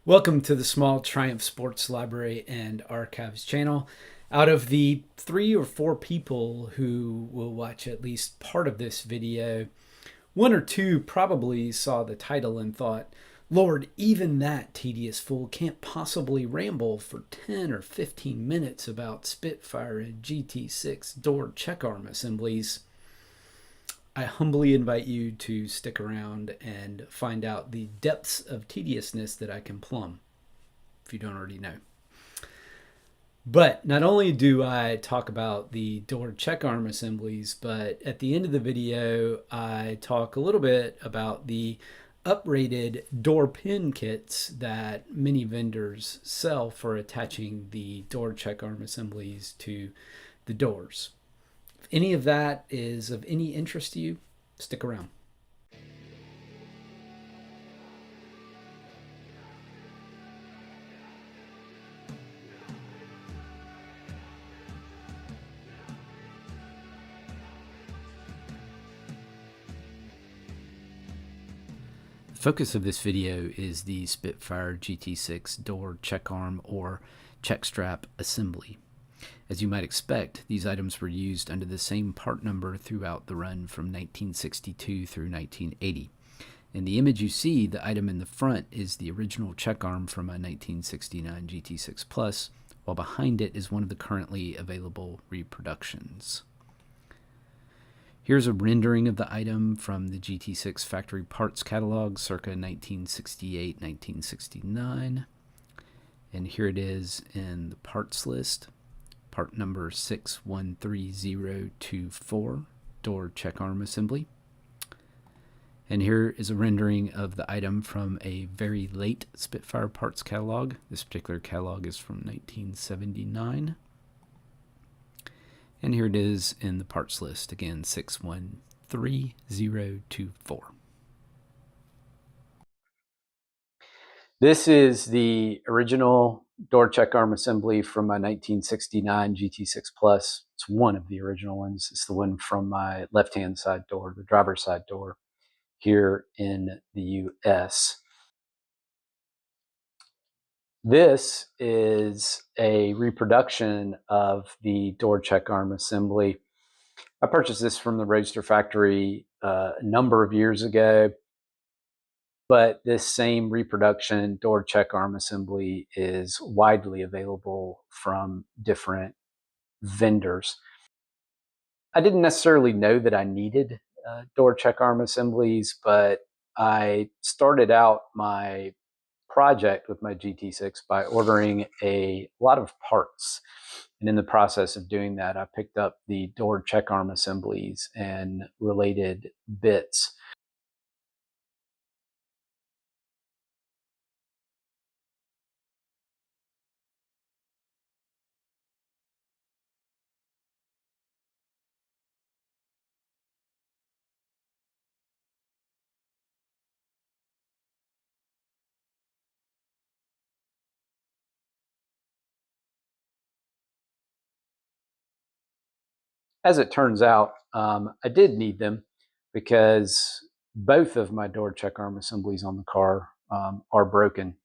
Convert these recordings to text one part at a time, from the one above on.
Welcome to the small Triumph Sports Library and Archives channel. Out of the 3 or 4 people who will watch at least part of this video, 1 or 2 probably saw the title and thought, Lord, even that tedious fool can't possibly ramble for 10 or 15 minutes about Spitfire and GT6 door check arm assemblies. I humbly invite you to stick around and find out the depths of tediousness that I can plumb, if you don't already know. But not only do I talk about the door check arm assemblies, but at the end of the video, I talk a little bit about the uprated door pin kits that many vendors sell for attaching the door check arm assemblies to the doors. If any of that is of any interest to you, stick around. The focus of this video is the Spitfire GT6 door check arm or check strap assembly. As you might expect, these items were used under the same part number throughout the run from 1962 through 1980. In the image you see, the item in the front is the original check arm from a 1969 GT6 Plus, while behind it is one of the currently available reproductions. Here's a rendering of the item from the GT6 factory parts catalog circa 1968-1969. And here it is in the parts list. Part number 613024, door check arm assembly. And here is a rendering of the item from a very late Spitfire parts catalog. This particular catalog is from 1979. And here it is in the parts list, again, 613024. This is the original door check arm assembly from my 1969 GT6 Plus. It's one of the original ones. It's the one from my left-hand side door, the driver's side door here in the US. This is a reproduction of the door check arm assembly. I purchased this from the Roadster factory a number of years ago, but this same reproduction door check arm assembly is widely available from different vendors. I didn't necessarily know that I needed door check arm assemblies, but I started out my project with my GT6 by ordering a lot of parts. And in the process of doing that, I picked up the door check arm assemblies and related bits. As it turns out, I did need them because both of my door check arm assemblies on the car are broken.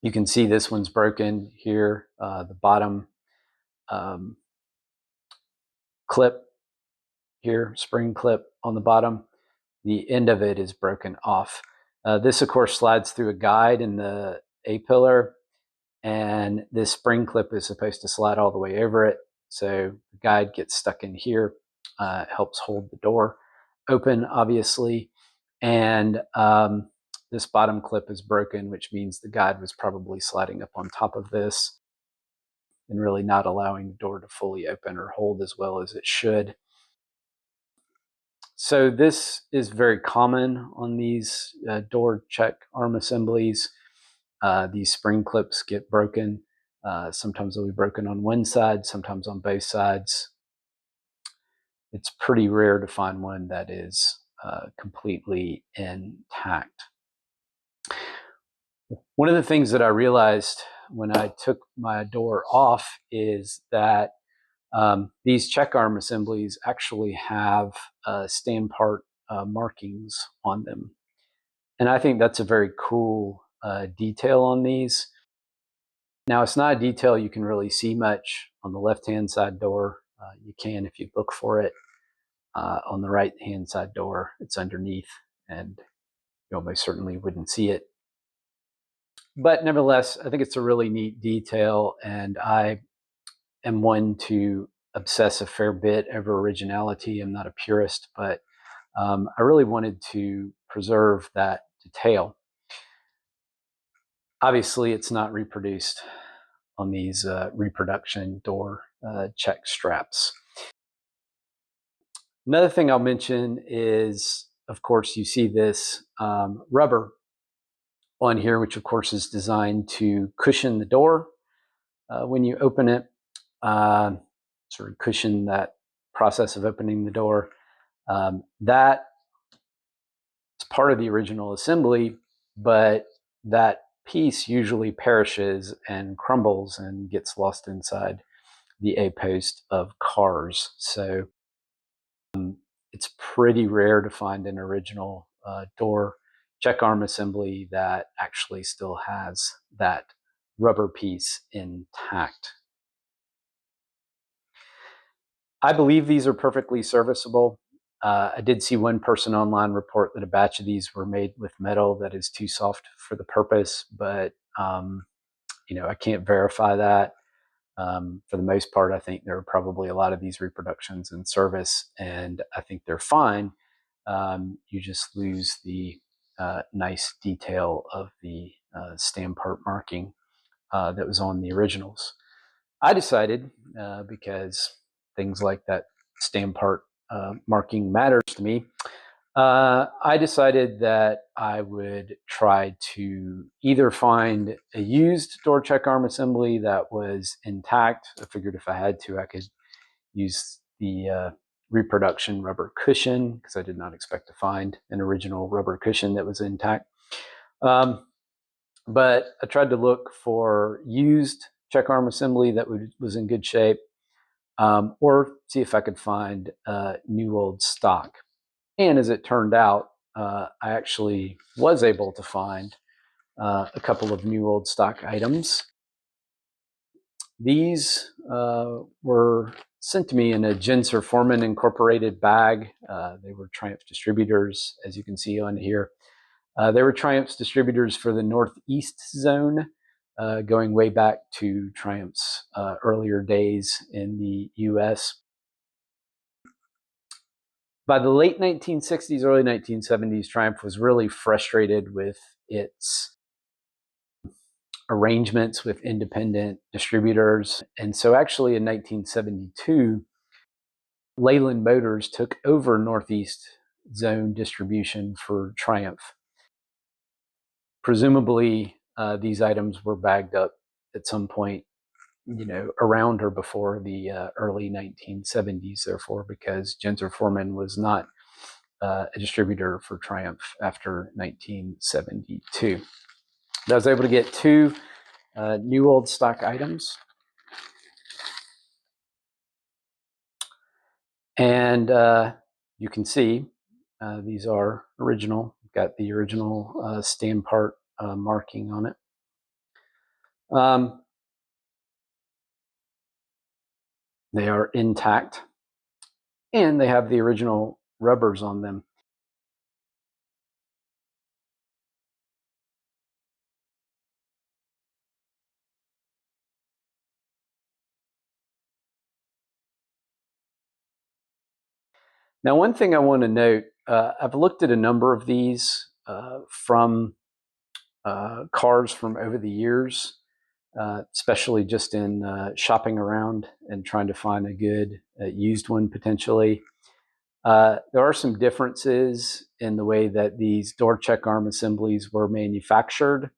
You can see this one's broken here, the bottom clip here, spring clip on the bottom, the end of it is broken off. This, of course, slides through a guide in the A-pillar, and this spring clip is supposed to slide all the way over it. So the guide gets stuck in here, helps hold the door open, obviously. And this bottom clip is broken, which means the guide was probably sliding up on top of this and really not allowing the door to fully open or hold as well as it should. So this is very common on these door check arm assemblies. These spring clips get broken. Sometimes they'll be broken on one side, sometimes on both sides. It's pretty rare to find one that is completely intact. One of the things that I realized when I took my door off is that these check arm assemblies actually have stand part markings on them. And I think that's a very cool detail on these. Now, it's not a detail you can really see much on the left-hand side door. You can if you look for it. On the right-hand side door, it's underneath, and you almost certainly wouldn't see it. But nevertheless, I think it's a really neat detail, and I am one to obsess a fair bit over originality. I'm not a purist, but I really wanted to preserve that detail. Obviously, it's not reproduced on these reproduction door check straps. Another thing I'll mention is, of course, you see this rubber on here, which of course is designed to cushion the door when you open it, sort of cushion that process of opening the door. That is part of the original assembly, but that piece usually perishes and crumbles and gets lost inside the A-post of cars. So it's pretty rare to find an original door check arm assembly that actually still has that rubber piece intact. I believe these are perfectly serviceable. I did see one person online report that a batch of these were made with metal that is too soft for the purpose, but I can't verify that. For the most part, I think there are probably a lot of these reproductions in service, and I think they're fine. You just lose the nice detail of the stamp part marking that was on the originals. I decided, because things like that stamp part marking matters to me, I decided that I would try to either find a used door check arm assembly that was intact. I figured if I had to, I could use the reproduction rubber cushion, because I did not expect to find an original rubber cushion that was intact. But I tried to look for used check arm assembly that was in good shape, or see if I could find new old stock. And as it turned out, I actually was able to find a couple of new old stock items. These were sent to me in a Genser Foreman Incorporated bag. They were Triumph distributors, as you can see on here. They were Triumph's distributors for the Northeast zone, going way back to Triumph's earlier days in the US. By the late 1960s, early 1970s, Triumph was really frustrated with its arrangements with independent distributors. And so actually in 1972, Leyland Motors took over Northeast zone distribution for Triumph. Presumably, these items were bagged up at some point, around or before the early 1970s, therefore, because Genser Foreman was not a distributor for Triumph after 1972. I was able to get two new old stock items. And you can see these are original. Got the original stamp part marking on it. They are intact, and they have the original rubbers on them. Now, one thing I want to note, I've looked at a number of these from cars from over the years, especially just in shopping around and trying to find a good used one potentially. There are some differences in the way that these door check arm assemblies were manufactured.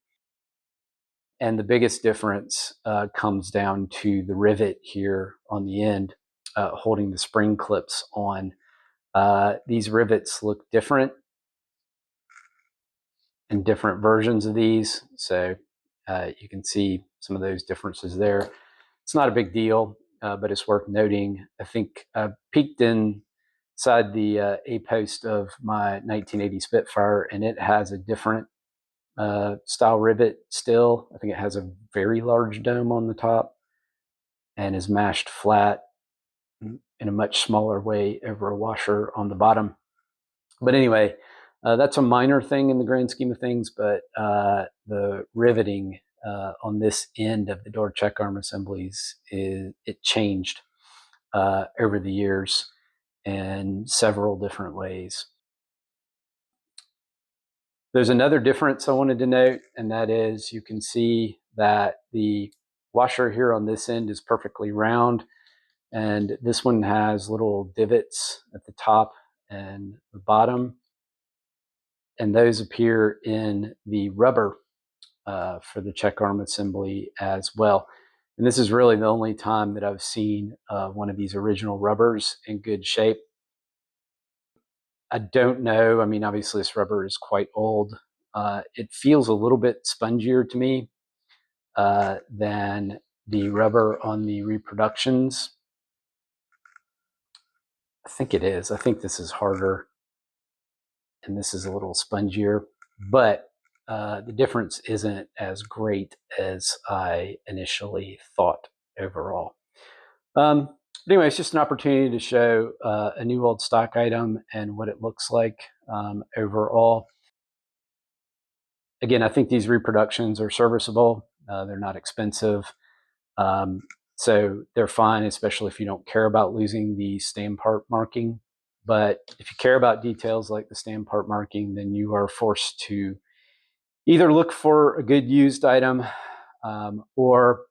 And the biggest difference comes down to the rivet here on the end, holding the spring clips on. These rivets look different in different versions of these. So you can see some of those differences there. It's not a big deal, but it's worth noting. I think I peeked inside the A-post of my 1980 Spitfire, and it has a different style rivet still. I think it has a very large dome on the top and is mashed flat in a much smaller way over a washer on the bottom. But anyway, that's a minor thing in the grand scheme of things, but the riveting on this end of the door check arm assemblies, it changed over the years in several different ways. There's another difference I wanted to note, and that is you can see that the washer here on this end is perfectly round, and this one has little divots at the top and the bottom, and those appear in the rubber for the check arm assembly as well. And this is really the only time that I've seen one of these original rubbers in good shape. I don't know. I mean, obviously this rubber is quite old. It feels a little bit spongier to me than the rubber on the Reproductions. I think it is. I think this is harder and this is a little spongier, but the difference isn't as great as I initially thought overall. But anyway, it's just an opportunity to show a new old stock item and what it looks like overall. Again, I think these Reproductions are serviceable. They're not expensive. So they're fine, especially if you don't care about losing the stand part marking. But if you care about details like the stand part marking, then you are forced to either look for a good used item or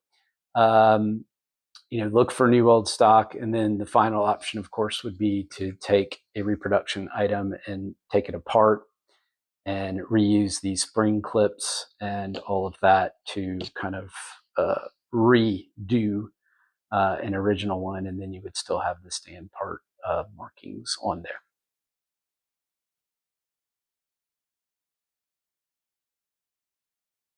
look for new old stock. And then the final option, of course, would be to take a Reproduction item and take it apart and reuse these spring clips and all of that to kind of redo an original one, and then you would still have the stand part markings on there.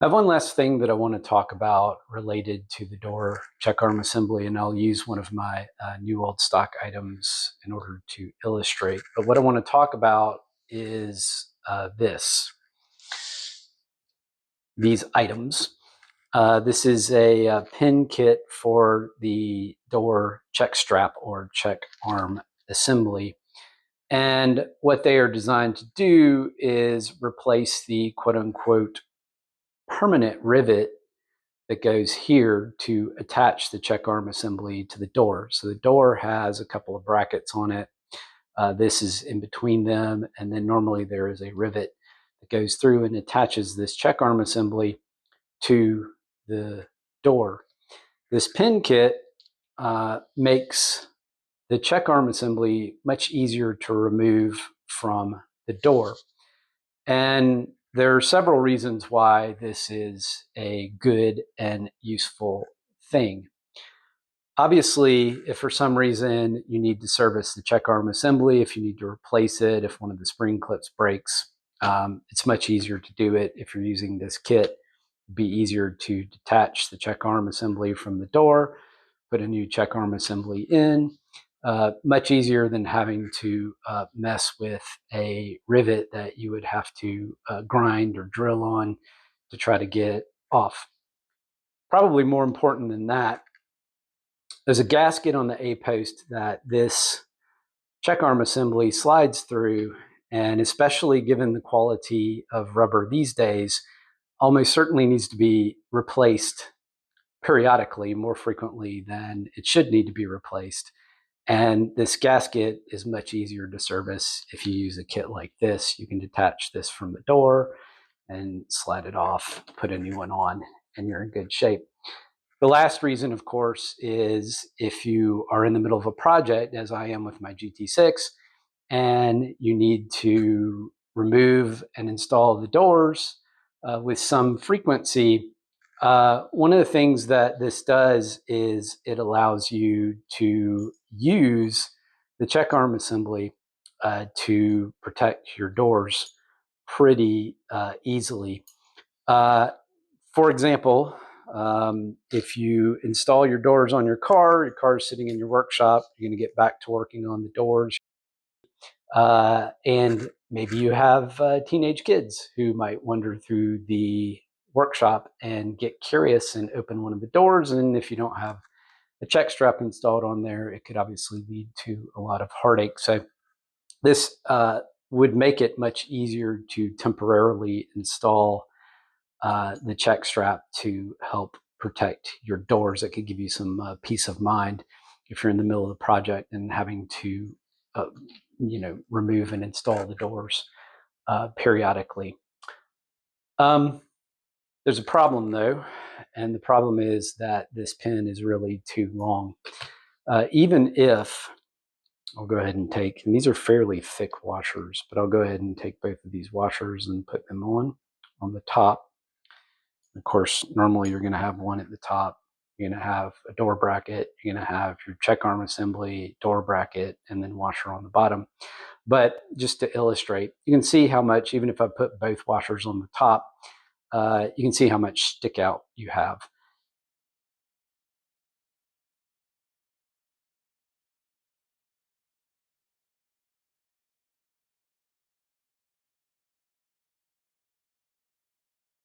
I have one last thing that I want to talk about related to the door check arm assembly, and I'll use one of my new old stock items in order to illustrate. But what I want to talk about is these items. This is a pin kit for the door check strap or check arm assembly. And what they are designed to do is replace the quote-unquote permanent rivet that goes here to attach the check arm assembly to the door. So the door has a couple of brackets on it. This is in between them, and then normally there is a rivet that goes through and attaches this check arm assembly to the door. This pin kit makes the check arm assembly much easier to remove from the door. And there are several reasons why this is a good and useful thing. Obviously, if for some reason you need to service the check arm assembly, if you need to replace it, if one of the spring clips breaks, it's much easier to do it if you're using this kit. It'd be easier to detach the check arm assembly from the door, put a new check arm assembly in. Much easier than having to mess with a rivet that you would have to grind or drill on to try to get it off. Probably more important than that, there's a gasket on the A-post that this check arm assembly slides through, and especially given the quality of rubber these days, almost certainly needs to be replaced periodically, more frequently than it should need to be replaced. And this gasket is much easier to service if you use a kit like this. You can detach this from the door and slide it off, put a new one on, and you're in good shape. The last reason, of course, is if you are in the middle of a project, as I am with my GT6, and you need to remove and install the doors with some frequency, one of the things that this does is it allows you to use the check arm assembly to protect your doors pretty easily. For example, if you install your doors on your car is sitting in your workshop, you're going to get back to working on the doors. And maybe you have teenage kids who might wander through the workshop and get curious and open one of the doors. And if you don't have a check strap installed on there, it could obviously lead to a lot of heartache. So this would make it much easier to temporarily install the check strap to help protect your doors. It could give you some peace of mind if you're in the middle of the project and having to remove and install the doors periodically. There's a problem though, and the problem is that this pin is really too long. Even if I'll go ahead and take, and these are fairly thick washers, but I'll go ahead and take both of these washers and put them on the top. Of course, normally you're going to have one at the top. You're going to have a door bracket. You're going to have your check arm assembly, door bracket, and then washer on the bottom. But just to illustrate, you can see how much, even if I put both washers on the top, you can see how much stick out you have.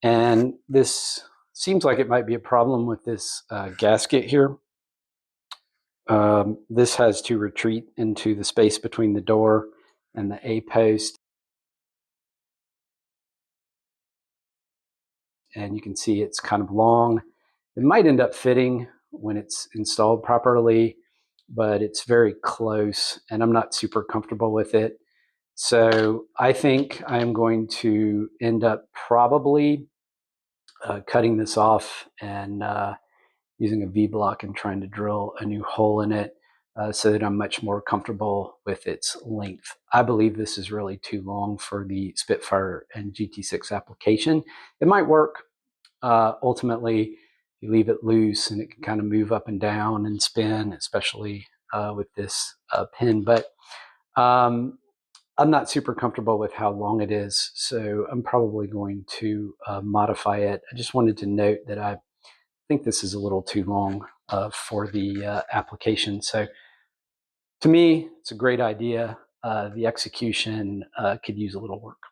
And this seems like it might be a problem with this gasket here. This has to retreat into the space between the door and the A post. And you can see it's kind of long. It might end up fitting when it's installed properly, but it's very close and I'm not super comfortable with it. So I think I'm going to end up probably cutting this off and using a V-block and trying to drill a new hole in it so that I'm much more comfortable with its length. I believe this is really too long for the Spitfire and GT6 application. It might work. Ultimately, you leave it loose and it can kind of move up and down and spin, especially with this pin. But I'm not super comfortable with how long it is, so I'm probably going to modify it. I just wanted to note that I think this is a little too long for the application. So to me, it's a great idea. The execution could use a little work.